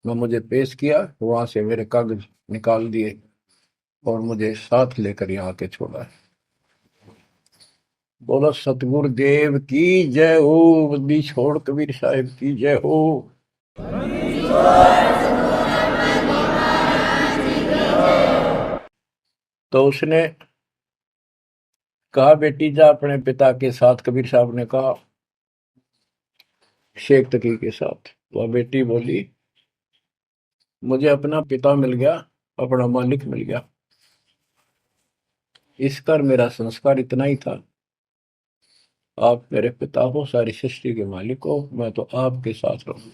मैं मुझे पेश किया, वहां से मेरे कागज निकाल दिए और मुझे साथ लेकर यहाँ आके छोड़ा है। बोलो सतगुरु देव की जय हो, बद्दी छोड़ कबीर साहिब की जय हो। तो उसने कहा बेटी जा अपने पिता के साथ, कबीर साहब ने कहा शेख तकी के साथ। वह बेटी बोली मुझे अपना पिता मिल गया, अपना मालिक मिल गया, इस कर मेरा संस्कार इतना ही था। आप मेरे पिता हो, सारी सृष्टि के मालिक हो, मैं तो आपके साथ रहूं।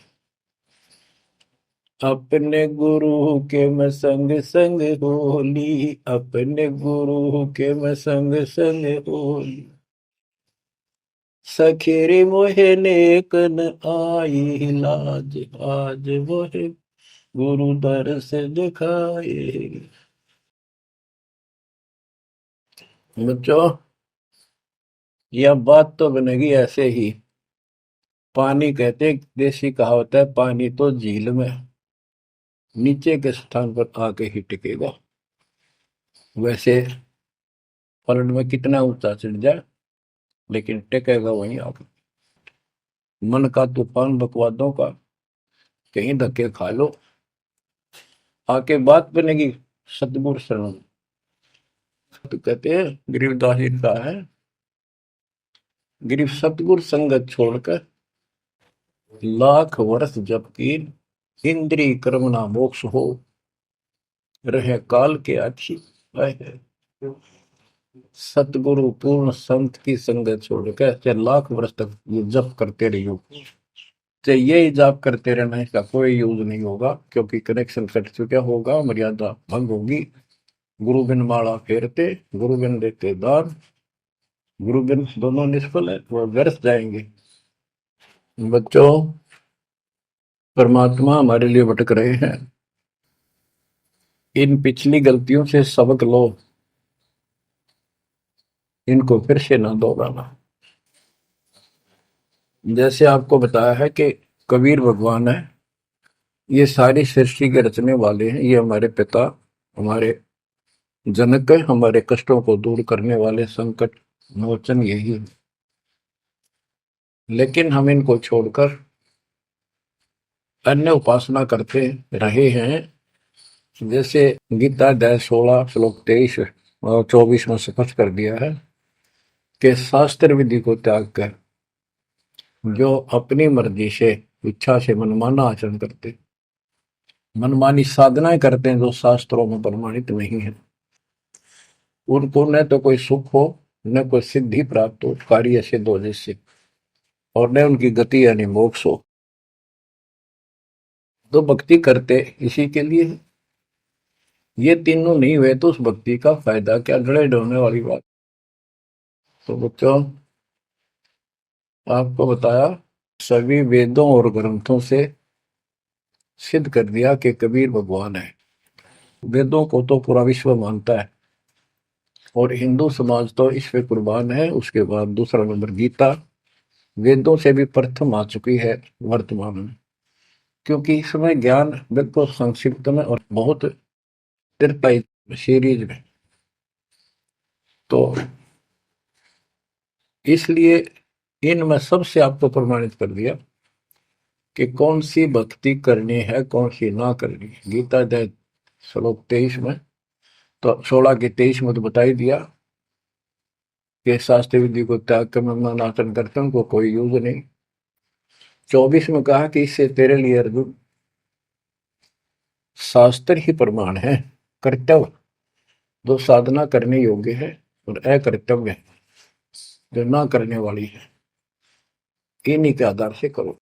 अपने गुरु के मैं संग संग होली, अपने गुरु के मैं संग संग होली। सखेरे मोहे नेकन आई लाज, आज मोहे गुरु दर से दिखाए। बच्चों यह बात तो बनेगी ऐसे ही। पानी कहते, देसी कहावत है, पानी तो झील में नीचे के स्थान पर आके ही टिकेगा। वैसे पलट में कितना ऊंचा चढ़ जाए लेकिन टिकेगा वहीं आके। मन का तूफान बकवादों का, कहीं धक्के खा लो, आके बात बनेगी सतगुरु शरण। तो कहते हैं गरीबदास जी का है, गरीब सतगुरु संगत छोड़कर लाख वर्ष जबकि इंद्री कर्म ना मोक्ष हो, रहे काल के आखी है। सतगुरु पूर्ण संत की संगत छोड़कर चाहे लाख वर्ष तक ये जप करते रहियो, चाहे ये जाप करते रहना, इसका कोई यूज नहीं होगा, क्योंकि कनेक्शन कट चुका होगा, मर्यादा भंग होगी। गुरु बिन माला फेरते, गुरु बिन देते दान, गुरु बिन दोनों निष्फल है, वो व्यर्थ जाएंगे। बच्चों परमात्मा हमारे लिए भटक रहे हैं, इन पिछली गलतियों से सबक लो, इनको फिर से ना दोहराना। जैसे आपको बताया है कि कबीर भगवान है, ये सारी सृष्टि के रचने वाले हैं, ये हमारे पिता, हमारे जनक है, हमारे कष्टों को दूर करने वाले संकट मोचन यही है। लेकिन हम इनको छोड़कर अन्य उपासना करते रहे हैं। जैसे गीता अध्याय 16 श्लोक 23 और 24 में स्पष्ट कर दिया है कि शास्त्र विधि को त्याग कर जो अपनी मर्जी से इच्छा से मनमाना आचरण करते, मनमानी साधनाएं करते हैं जो शास्त्रों में प्रमाणित नहीं है, उनको न तो कोई सुख हो, न कोई सिद्धि प्राप्त हो, कार्य सिद्ध हो जिससे, और न उनकी गति यानी मोक्ष हो। तो भक्ति करते इसी के लिए है। ये तीनों नहीं हुए तो उस भक्ति का फायदा क्या, लड़ाई ढोने वाली बात। तो बच्चों आपको बताया, सभी वेदों और ग्रंथों से सिद्ध कर दिया कि कबीर भगवान है। वेदों को तो पूरा विश्व मानता है और हिंदू समाज तो इस पे कुर्बान है। उसके बाद दूसरा नंबर गीता, वेदों से भी प्रथम आ चुकी है वर्तमान में, क्योंकि इसमें ज्ञान बिल्कुल संक्षिप्त में और बहुत तिरपाई सीरीज में, तो इसलिए इनमें सबसे आपको प्रमाणित कर दिया कि कौन सी भक्ति करनी है, कौन सी ना करनी है। गीता अध्याय श्लोक 23 में तो 16 के 23 में तो बता ही दिया कि शास्त्र विधि को त्याग कर नाटन करते उनको कोई यूज नहीं। 24 में कहा कि इससे तेरे लिए अर्जुन शास्त्र ही प्रमाण है, कर्तव्य जो साधना करने योग्य है और अकर्तव्य जो ना करने वाली है, इन्हीं के आधार से करो।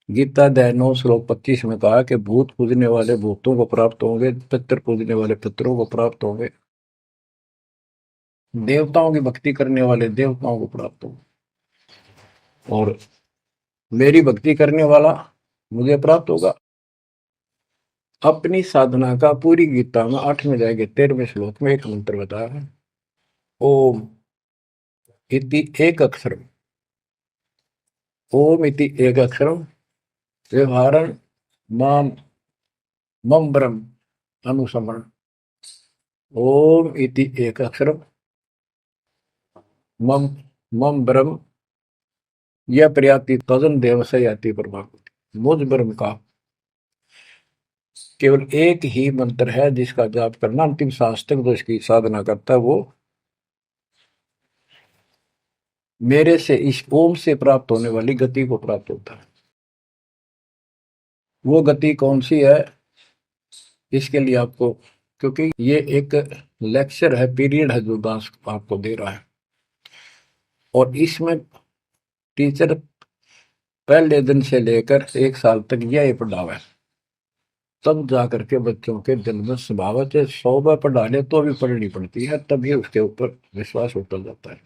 गीता अध्याय 9 श्लोक 25 में कहा कि भूत पूजने वाले भूतों को प्राप्त होंगे, पितर पूजने वाले पितरों को प्राप्त होंगे, देवताओं की भक्ति करने वाले देवताओं को प्राप्त होंगे, और मेरी भक्ति करने वाला मुझे प्राप्त होगा। अपनी साधना का पूरी गीता में 8वें अध्याय के 13वें श्लोक में एक मंत्र बताया है, ओम इति एक अक्षरम, ओम इति एक अक्षरम व्यवहारण माम मम ब्रह्म अनुसमरण। ओम इति एक अक्षरम मम मम ब्रह्म यह प्रयाति तजन देव से याति प्रभाव। मुझ ब्रह्म का केवल एक ही मंत्र है जिसका जाप करना अंतिम सांस तक जो इसकी साधना करता है वो मेरे से इस ओम से प्राप्त होने वाली गति को प्राप्त होता है। वो गति कौन सी है, इसके लिए आपको, क्योंकि ये एक लेक्चर है, पीरियड है जो दास आपको दे रहा है, और इसमें टीचर पहले दिन से लेकर 1 साल तक यह पढ़ावा है, तब जाकर के बच्चों के दिल में स्वभावत है 100 बार पढ़ा ले तो भी पढ़नी पड़ती है, तभी उसके ऊपर विश्वास उतर जाता है,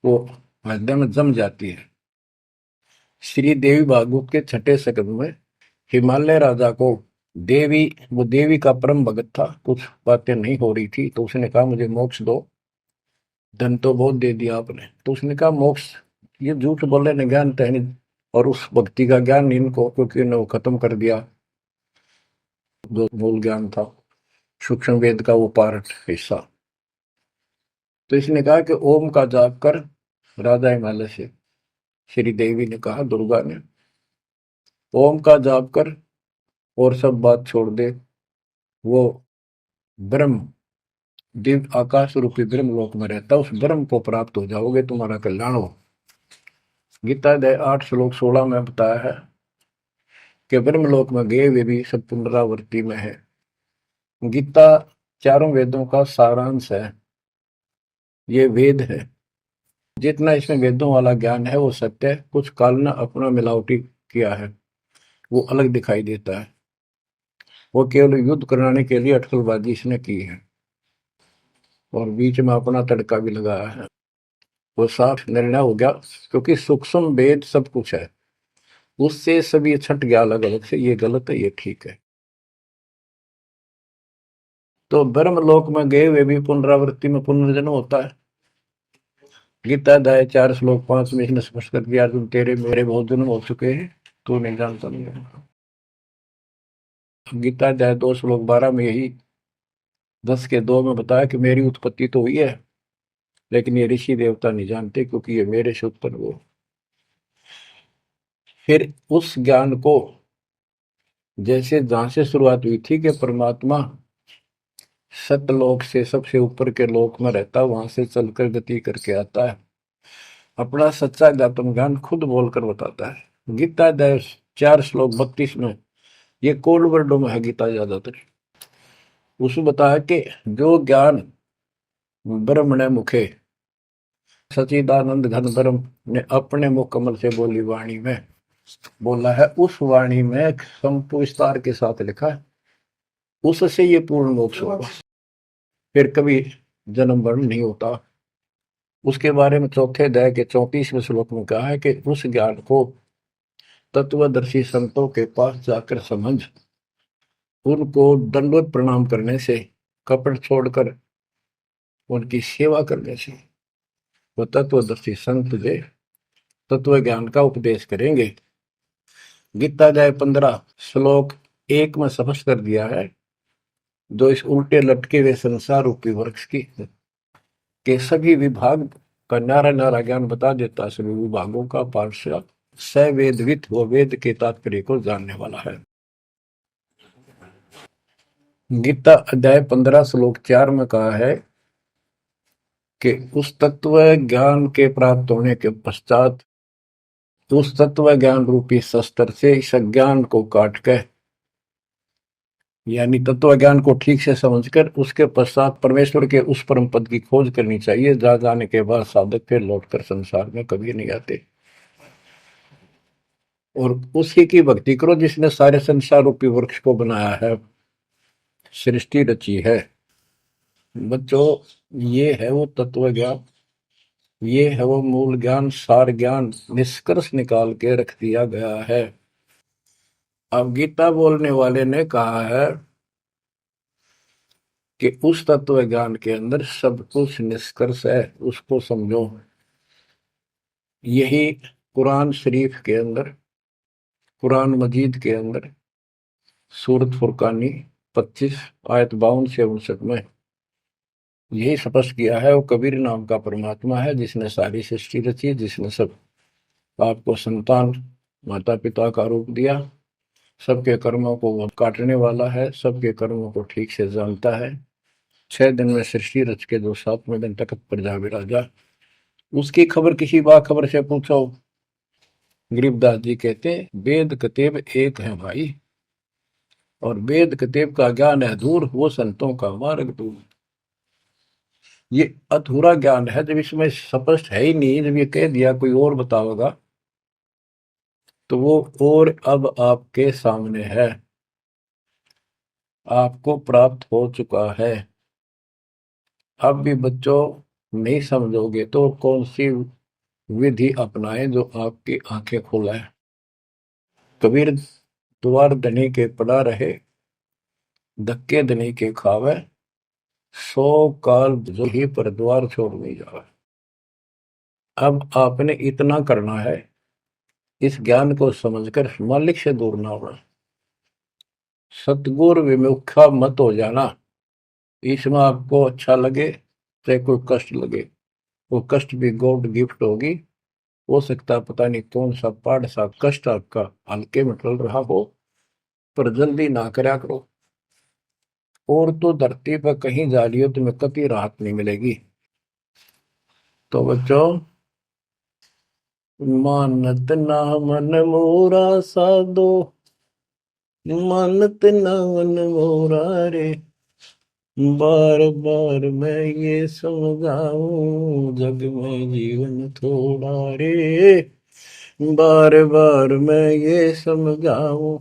वो हृदय में जम जाती है। श्री देवी भागवत के 6ठे स्कंद में हिमालय राजा को देवी, वो देवी का परम भगत था, कुछ बातें नहीं हो रही थी, तो उसने कहा मुझे मोक्ष दो, धन तो बहुत दे दिया आपने, तो उसने कहा मोक्ष, ये झूठ बोले ने ज्ञान तो है नहीं, और उस भक्ति का ज्ञान इनको, क्योंकि इन्होंने वो खत्म कर दिया जो मूल ज्ञान था, सूक्ष्म वेद का वो पार्ट हिस्सा। तो इसने कहा कि ओम का जाप कर, राजा हिमालय से श्री देवी ने कहा, दुर्गा ने, ओम का जाप कर और सब बात छोड़ दे, वो ब्रह्म दिव्य आकाश रूपी ब्रह्म लोक में रहता, उस ब्रह्म को प्राप्त हो जाओगे, तुम्हारा कल्याण हो। गीता अध्याय 8 श्लोक 16 में बताया है कि ब्रह्म लोक में गए वे भी सब पुनरावृत्ति में है। गीता चारों वेदों का सारांश है, ये वेद है, जितना इसमें वेदों वाला ज्ञान है वो सत्य है, कुछ काल ने अपना मिलावटी किया है, वो अलग दिखाई देता है, वो केवल युद्ध कराने के लिए अटकलबाजी इसने की है, और बीच में अपना तड़का भी लगाया है, वो साफ निर्णय हो गया, क्योंकि सूक्ष्म वेद सब कुछ है, उससे सभी छट गया अलग अलग से, ये गलत है ये ठीक है। तो ब्रह्म लोक में गए हुए भी पुनरावृत्ति में पुनर्जन्म होता है। गीता अध्याय 4 श्लोक 5 में इसने स्पष्ट कर दिया, तुम तेरे मेरे बहुत जन्म हो चुके हैं, तू नहीं जानता नहीं है। गीता अध्याय 2 श्लोक 12 में यही 10 के 2 में बताया कि मेरी उत्पत्ति तो हुई है, लेकिन ये ऋषि देवता नहीं जानते, क्योंकि ये मेरे से उत्पन्न हुए। फिर उस ज्ञान को, जैसे जहां से शुरुआत हुई थी कि परमात्मा सतलोक से सबसे ऊपर के लोक में रहता, वहां से चलकर गति करके आता है, अपना सच्चा ज्ञातम ज्ञान खुद बोलकर बताता है। गीता अध्याय 4 श्लोक 32 में, ये कोड वर्डों में है गीता ज्यादातर, उसमें बताया कि जो ज्ञान ब्रह्मणे मुखे सचिदानंद घन ब्रह्म ने अपने मुख कमल से बोली वाणी में बोला है, उस वाणी में विस्तार के साथ लिखा है, उससे ये पूर्ण मोक्ष होगा, फिर कभी जन्म मरण नहीं होता। उसके बारे में 4थे अध्याय के 34वें श्लोक में कहा है कि उस ज्ञान को तत्वदर्शी संतों के पास जाकर समझ, उनको दंडवत प्रणाम करने से, कपट छोड़कर उनकी सेवा करने से वो तत्वदर्शी संत तुझे तत्व ज्ञान का उपदेश करेंगे। गीता अध्याय 15 श्लोक 1 में स्पष्ट कर दिया है, जो इस उल्टे लटके हुए संसार रूपी वृक्ष की के सभी विभाग का नारा नारा ज्ञान बता देता, सभी विभागों का पार्षद सवेदवित वो वेद के तात्पर्य को जानने वाला है। गीता अध्याय 15 श्लोक 4 में कहा है कि उस तत्व ज्ञान के प्राप्त होने के पश्चात उस तत्व ज्ञान रूपी शस्त्र से इस अज्ञान को काट के, यानी तत्व ज्ञान को ठीक से समझकर उसके पश्चात परमेश्वर के उस परम पद की खोज करनी चाहिए, जहां जाने के बाद साधक फिर लौटकर संसार में कभी नहीं आते और उसी की भक्ति करो जिसने सारे संसार रूपी वृक्ष को बनाया है, सृष्टि रची है। बच्चों, ये है वो तत्व ज्ञान, ये है वो मूल ज्ञान, सार ज्ञान निष्कर्ष निकाल के रख दिया गया है। अब गीता बोलने वाले ने कहा है कि उस तत्व ज्ञान के अंदर सब कुछ निष्कर्ष है, उसको समझो। यही कुरान शरीफ के अंदर, कुरान मजीद के अंदर सूरत फुरकानी 25 आयत 52 से 59 में यही स्पष्ट किया है। वो कबीर नाम का परमात्मा है जिसने सारी सृष्टि रची, जिसने सब आपको संतान माता पिता का रूप दिया, सबके कर्मों को वो काटने वाला है, सबके कर्मों को ठीक से जानता है। 6 दिन में सृष्टि रच के जो 7वें दिन तक पर जा विराजा, उसकी खबर किसी बाखबर से पूछो। गरीबदास जी कहते वेद कतेब एक है भाई, और वेद कतेब का ज्ञान है दूर, वो संतों का मार्ग दूर। ये अधूरा ज्ञान है, जब इसमें स्पष्ट है ही नहीं, जब ये कह दिया कोई और बताओगा तो वो और अब आपके सामने है, आपको प्राप्त हो चुका है। अब भी बच्चों नहीं समझोगे तो कौन सी विधि अपनाएं जो आपकी आंखें खोले। कबीर द्वार धनी के पड़ा रहे, धक्के धनी के खावे, 100 काल जो ही पर द्वार छोड़ नहीं जावे। अब आपने इतना करना है, इस ज्ञान को समझकर मालिक से दूर ना होना, सतगुर विमुखा मत हो जाना। इसमें आपको अच्छा लगे चाहे कोई कष्ट लगे, वो कष्ट भी गॉड गिफ्ट होगी। हो सकता है पता नहीं कौन सा पाड़ सा कष्ट आपका हल्के में टल रहा हो, पर जल्दी ना करया करो। और तो धरती पर कहीं जा रही हो तुम्हें कभी राहत नहीं मिलेगी। तो बच्चों, मानत ना मन मोरा साधो, मानत ना मन मोरा रे, बार बार मैं ये समझाऊं जग में जीवन थोड़ा रे, बार बार मैं ये समझाऊं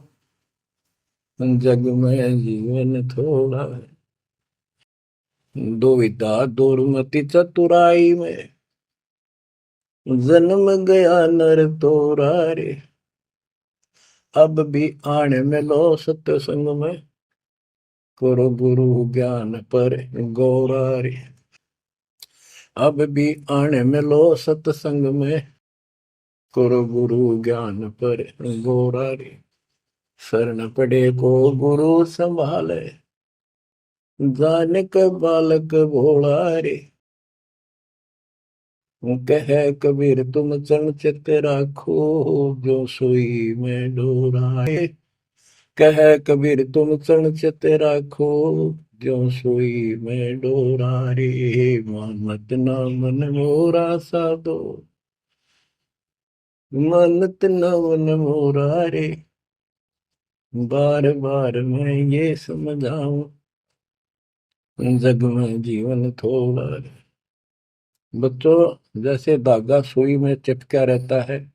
जग में जीवन थोड़ा है। दुविधा दुर्मति चतुराई में जन्म गया नर तोरा रे, अब भी आने में लो सत्संग में, करो गुरु ज्ञान पर गौरा रे। अब भी आने में लो सत्संग में, करो गुरु ज्ञान पर गौरा रे। शरण पड़े को गुरु संभाले, जाने का बालक भोला रे। कह कबीर तुम चरण चित राखो, जो सुई में डोराए। कह कबीर तुम चरण चित राखो, जो सुई में डोरा रे। मानत ना मन मोरा साधो, मानत ना मन मोरा रे, बार बार मैं ये समझाऊं जग में जीवन थोड़ा रे। बच्चों, जैसे धागा सुई में चिपका रहता है,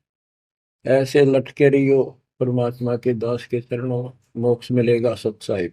ऐसे लटके रहियो परमात्मा के दास के चरणों, मोक्ष मिलेगा सत्साहिब।